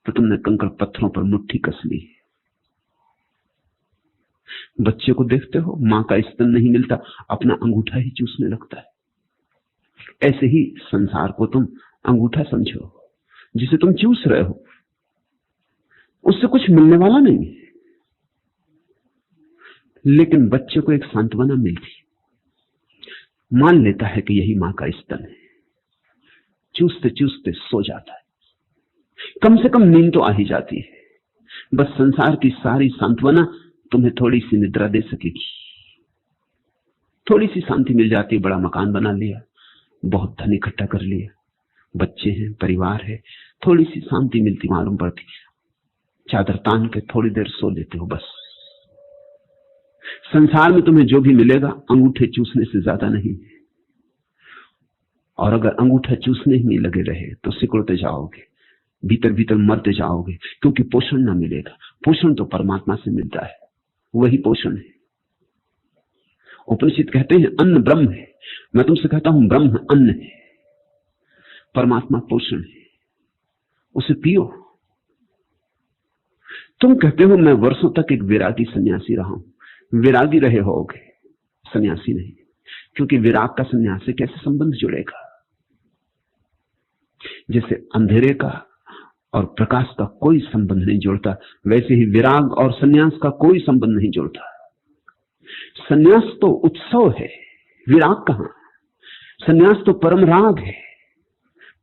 तो तुमने कंकड़ पत्थरों पर मुट्ठी कस ली। बच्चे को देखते हो, मां का स्तन नहीं मिलता, अपना अंगूठा ही चूसने लगता है। ऐसे ही संसार को तुम अंगूठा समझो, जिसे तुम चूस रहे हो, उससे कुछ मिलने वाला नहीं है। लेकिन बच्चे को एक सांत्वना मिलती, मान लेता है कि यही मां का स्तन है, चूसते चूसते सो जाता है। कम से कम नींद तो आ ही जाती है। बस संसार की सारी सांत्वना तुम्हें थोड़ी सी निद्रा दे सकेगी, थोड़ी सी शांति मिल जाती। बड़ा मकान बना लिया, बहुत धन इकट्ठा कर लिया, बच्चे हैं, परिवार है, थोड़ी सी शांति मिलती, मालूम पड़ती। चादर तान के थोड़ी देर सो लेते हो बस। संसार में तुम्हें जो भी मिलेगा अंगूठे चूसने से ज्यादा नहीं। और अगर अंगूठा चूसने ही नहीं लगे रहे तो सिकुड़ते जाओगे, भीतर भीतर मरते जाओगे, क्योंकि पोषण ना मिलेगा। पोषण तो परमात्मा से मिलता है, वही पोषण है। उपनिषद कहते हैं अन्न ब्रह्म है। मैं तुमसे कहता हूं ब्रह्म अन्न है, परमात्मा पोषण है, उसे पियो। तुम कहते हो मैं वर्षों तक एक विरागी सन्यासी रहा हूं। विरागी रहे होगे, सन्यासी नहीं, क्योंकि विराग का सन्यास से कैसे संबंध जुड़ेगा? जैसे अंधेरे का और प्रकाश का कोई संबंध नहीं जुड़ता, वैसे ही विराग और सन्यास का कोई संबंध नहीं जुड़ता। सन्यास तो उत्सव है, विराग कहां? सन्यास तो परम राग है,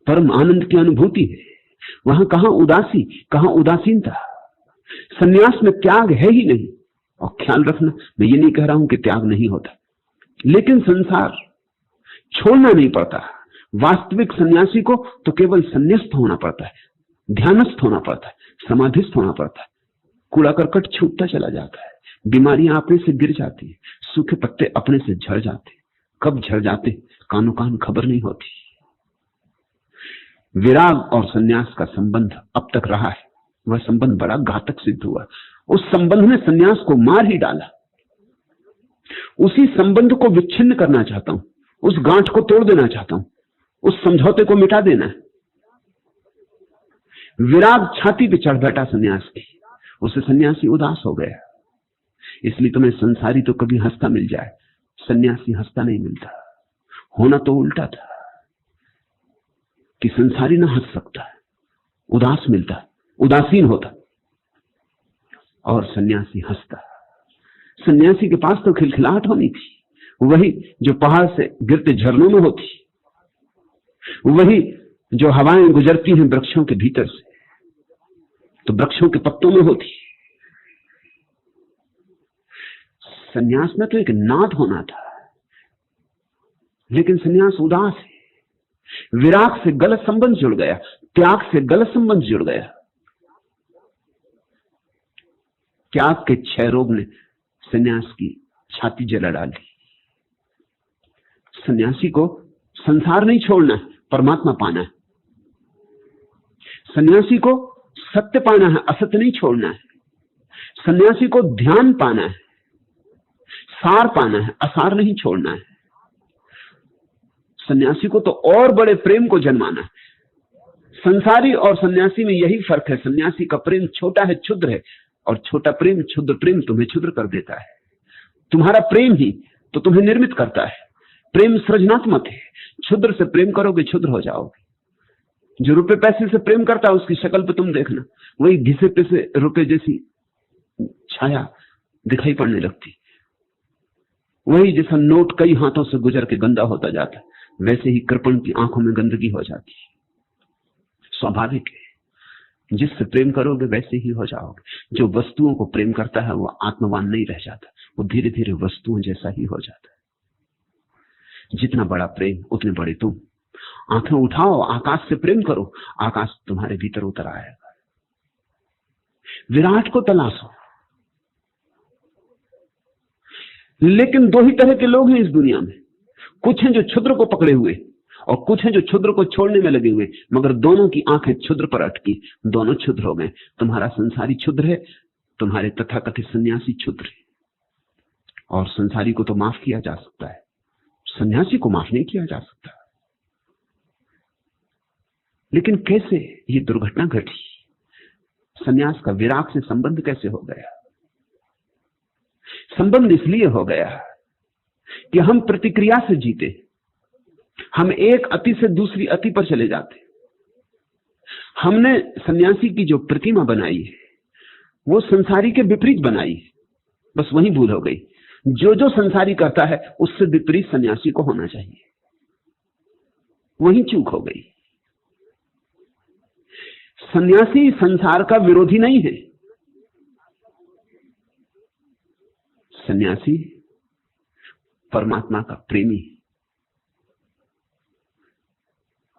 परम आनंद की अनुभूति है। वहां कहां उदासी, कहां उदासीनता? सन्यास में त्याग है ही नहीं। और ख्याल रखना, मैं ये नहीं कह रहा हूं कि त्याग नहीं होता, लेकिन संसार छोड़ना नहीं पड़ता। वास्तविक सन्यासी को तो केवल संन्यास्त होना पड़ता है, ध्यानस्थ होना पड़ता है, समाधिस्थ होना पड़ता है। कूड़ा करकट छूटता चला जाता है, बीमारियां अपने से गिर जाती है, सूखे पत्ते अपने से झड़ जाते। कब झड़ जाते कानो कान खबर नहीं होती। विराग और सन्यास का संबंध अब तक रहा है, वह संबंध बड़ा घातक सिद्ध हुआ। उस संबंध ने सन्यास को मार ही डाला। उसी संबंध को विच्छिन्न करना चाहता हूं, उस गांठ को तोड़ देना चाहता हूं, उस समझौते को मिटा देना है। विराग छाती पे चढ़ बैठा सन्यास की, उसे सन्यासी उदास हो गया। इसलिए तुम्हें संसारी तो कभी हंसता मिल जाए, सन्यासी हंसता नहीं मिलता। होना तो उल्टा था कि संसारी ना हंस सकता, उदास मिलता, उदासीन होता, और सन्यासी हंसता। सन्यासी के पास तो खिलखिलाहट होनी थी, वही जो पहाड़ से गिरते झरनों में होती, वही जो हवाएं गुजरती हैं वृक्षों के भीतर से तो वृक्षों के पत्तों में होती। सन्यास में तो एक नाद होना था, लेकिन सन्यास उदास है। विराग से गलत संबंध जुड़ गया, त्याग से गलत संबंध जुड़ गया। त्याग के क्षय रोग ने सन्यास की छाती जला डाली। सन्यासी को संसार नहीं छोड़ना है, परमात्मा पाना है। सन्यासी को सत्य पाना है, असत्य नहीं छोड़ना है। सन्यासी को ध्यान पाना है, सार पाना है, असार नहीं छोड़ना है। सन्यासी को तो और बड़े प्रेम को जन्माना है। संसारी और सन्यासी में यही फर्क है, सन्यासी का प्रेम छोटा है, क्षुद्र है, और छोटा प्रेम, क्षुद्र प्रेम तुम्हें क्षुद्र कर देता है। तुम्हारा प्रेम ही तो तुम्हें निर्मित करता है। प्रेम सृजनात्मक है, क्षुद्र से प्रेम करोगे क्षुद्र हो जाओगे। जो रुपए पैसे से प्रेम करता है उसकी शक्ल पे तुम देखना, वही घिसे पिसे रुपए जैसी छाया दिखाई पड़ने लगती। वही जैसा नोट कई हाथों से गुजर के गंदा होता जाता है, वैसे ही कृपण की आंखों में गंदगी हो जाती है। स्वाभाविक है, जिससे प्रेम करोगे वैसे ही हो जाओगे। जो वस्तुओं को प्रेम करता है वो आत्मवान नहीं रह जाता, वो धीरे धीरे वस्तुओं जैसा ही हो जाता है। जितना बड़ा प्रेम उतने बड़े तुम। आंखें उठाओ, आकाश से प्रेम करो, आकाश तुम्हारे भीतर उतर आएगा। विराट को तलाशो। लेकिन दो ही तरह के लोग हैं इस दुनिया में, कुछ हैं जो क्षुद्र को पकड़े हुए और कुछ हैं जो क्षुद्र को छोड़ने में लगे हुए, मगर दोनों की आंखें क्षुद्र पर अटकी, दोनों क्षुद्र हो गए। तुम्हारा संसारी क्षुद्र है, तुम्हारे तथाकथित सन्यासी क्षुद्र है। और संसारी को तो माफ किया जा सकता है, सन्यासी को माफ नहीं किया जा सकता। लेकिन कैसे ये दुर्घटना घटी? सन्यास का विराग से संबंध कैसे हो गया? संबंध इसलिए हो गया कि हम प्रतिक्रिया से जीते, हम एक अति से दूसरी अति पर चले जाते। हमने सन्यासी की जो प्रतिमा बनाई है वो संसारी के विपरीत बनाई है, बस वही भूल हो गई। जो जो संसारी करता है उससे विपरीत सन्यासी को होना चाहिए, वही चूक हो गई। सन्यासी संसार का विरोधी नहीं है, सन्यासी परमात्मा का प्रेमी है।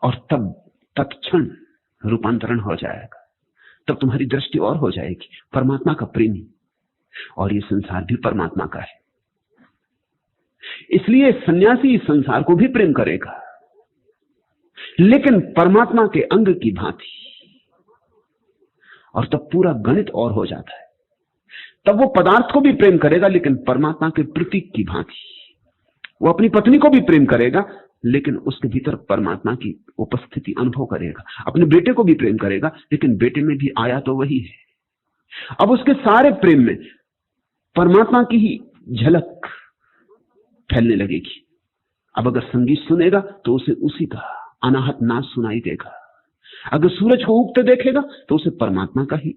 और तब तत्क्षण रूपांतरण हो जाएगा, तब तुम्हारी दृष्टि और हो जाएगी, परमात्मा का प्रेमी, और ये संसार भी परमात्मा का है। इसलिए सन्यासी इस संसार को भी प्रेम करेगा, लेकिन परमात्मा के अंग की भांति। और तब पूरा गणित और हो जाता है। तब वो पदार्थ को भी प्रेम करेगा, लेकिन परमात्मा के प्रतीक की भांति। वो अपनी पत्नी को भी प्रेम करेगा, लेकिन उसके भीतर परमात्मा की उपस्थिति अनुभव करेगा। अपने बेटे को भी प्रेम करेगा, लेकिन बेटे में भी आया तो वही है। अब उसके सारे प्रेम में परमात्मा की ही झलक फैलने लगेगी। अब अगर संगीत सुनेगा तो उसे उसी का अनाहत नाच सुनाई देगा। अगर सूरज को उगते देखेगा तो उसे परमात्मा का ही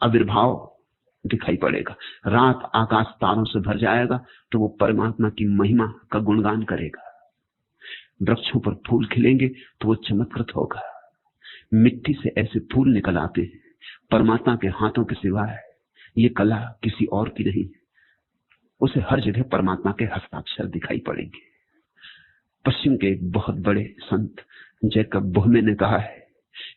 आविर्भाव दिखाई पड़ेगा। रात आकाश तारों से भर जाएगा तो वो परमात्मा की महिमा का गुणगान करेगा। वृक्षों पर फूल खिलेंगे तो वो चमत्कृत होगा। मिट्टी से ऐसे फूल निकल आते हैं, परमात्मा के हाथों के सिवाय ये कला किसी और की नहीं। उसे हर जगह परमात्मा के हस्ताक्षर दिखाई पड़ेंगे। पश्चिम के एक बहुत बड़े संत जैकब बोहमे ने कहा है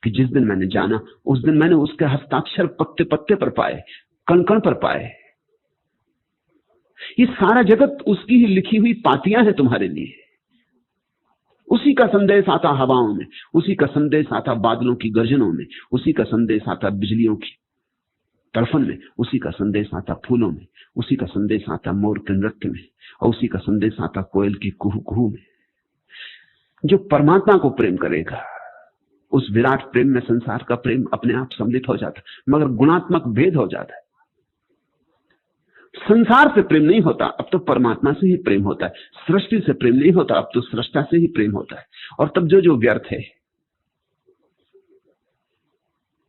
कि जिस दिन मैंने जाना उस दिन मैंने उसके हस्ताक्षर पत्ते पत्ते पर पाए, कण कण पर पाए। ये सारा जगत उसकी ही लिखी हुई पातियां हैं तुम्हारे लिए। उसी का संदेश आता हवाओं में, उसी का संदेश आता बादलों की गर्जनों में, उसी का संदेश आता बिजलियों की तड़फन में, उसी का संदेश आता फूलों में, उसी का संदेश आता मोर के नृत्य में, और उसी का संदेश आता कोयल की कुहू कुहू में। जो परमात्मा को प्रेम करेगा उस विराट प्रेम में संसार का प्रेम अपने आप सम्मिलित हो जाता है, मगर गुणात्मक भेद हो जाता है। संसार से प्रेम नहीं होता, अब तो परमात्मा से ही प्रेम होता है। सृष्टि से प्रेम नहीं होता, अब तो सृष्टा से ही प्रेम होता है। और तब जो जो व्यर्थ है,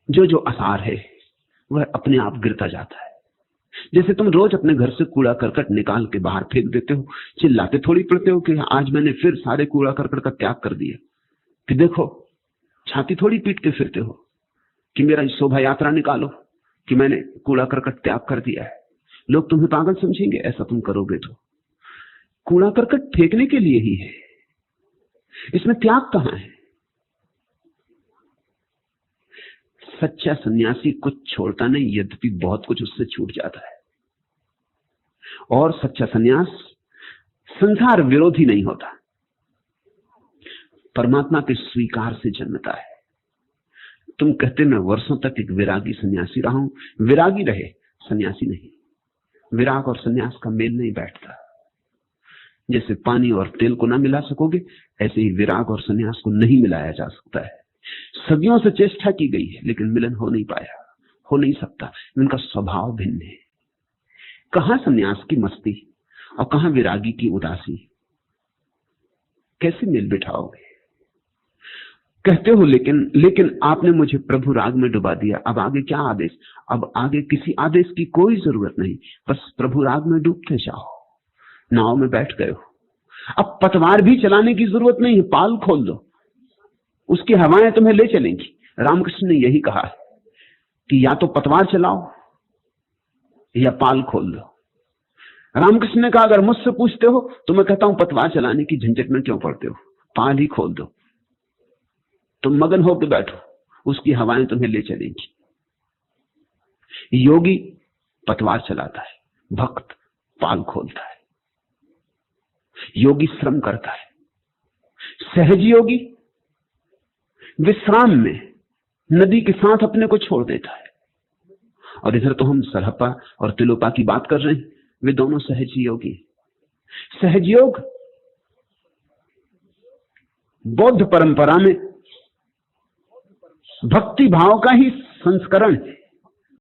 जो जो असार है, वह अपने आप गिरता जाता है। जैसे तुम रोज अपने घर से कूड़ा करकट निकाल के बाहर फेंक देते हो, चिल्लाते थोड़ी पड़ते हो कि आज मैंने फिर सारे कूड़ा करकट का त्याग कर दिया। कि देखो, छाती थोड़ी पीट के फिरते हो कि मेरा शोभा यात्रा निकालो कि मैंने कूड़ा करकट त्याग कर दिया है। लोग तुम्हें पागल समझेंगे ऐसा तुम करोगे तो। कूड़ा करकट फेंकने के लिए ही है, इसमें त्याग कहां है? सच्चा सन्यासी कुछ छोड़ता नहीं, यद्यपि बहुत कुछ उससे छूट जाता है। और सच्चा सन्यास संसार विरोधी नहीं होता, परमात्मा के स्वीकार से जन्मता है। तुम कहते मैं वर्षों तक एक विरागी सन्यासी रहा हूं। विरागी रहे, सन्यासी नहीं। विराग और सन्यास का मेल नहीं बैठता। जैसे पानी और तेल को ना मिला सकोगे, ऐसे ही विराग और सन्यास को नहीं मिलाया जा सकता है। सदियों से चेष्टा की गई है लेकिन मिलन हो नहीं पाया, हो नहीं सकता। इनका स्वभाव भिन्न है। कहां सन्यास की मस्ती और कहां विरागी की उदासी? कैसे मेल बिठाओगे? कहते हो लेकिन आपने मुझे प्रभु राग में डुबा दिया, अब आगे क्या आदेश? अब आगे किसी आदेश की कोई जरूरत नहीं, बस प्रभु राग में डूबते जाओ। नाव में बैठ गए हो, अब पतवार भी चलाने की जरूरत नहीं है, पाल खोल दो, उसकी हवाएं तुम्हें ले चलेंगी। रामकृष्ण ने यही कहा है कि या तो पतवार चलाओ या पाल खोल दो। रामकृष्ण ने कहा अगर मुझसे पूछते हो तो मैं कहता हूं पतवार चलाने की झंझट में क्यों पड़ते हो, पाल ही खोल दो। तुम मगन होकर बैठो, उसकी हवाएं तुम्हें ले चलेंगी। योगी पतवार चलाता है, भक्त पाल खोलता है। योगी श्रम करता है, सहज योगी विश्राम में नदी के साथ अपने को छोड़ देता है। और इधर तो हम सरहप्पा और तिलोपा की बात कर रहे हैं, वे दोनों सहज योगी। सहज योग बौद्ध परंपरा में भक्ति भाव का ही संस्करण है।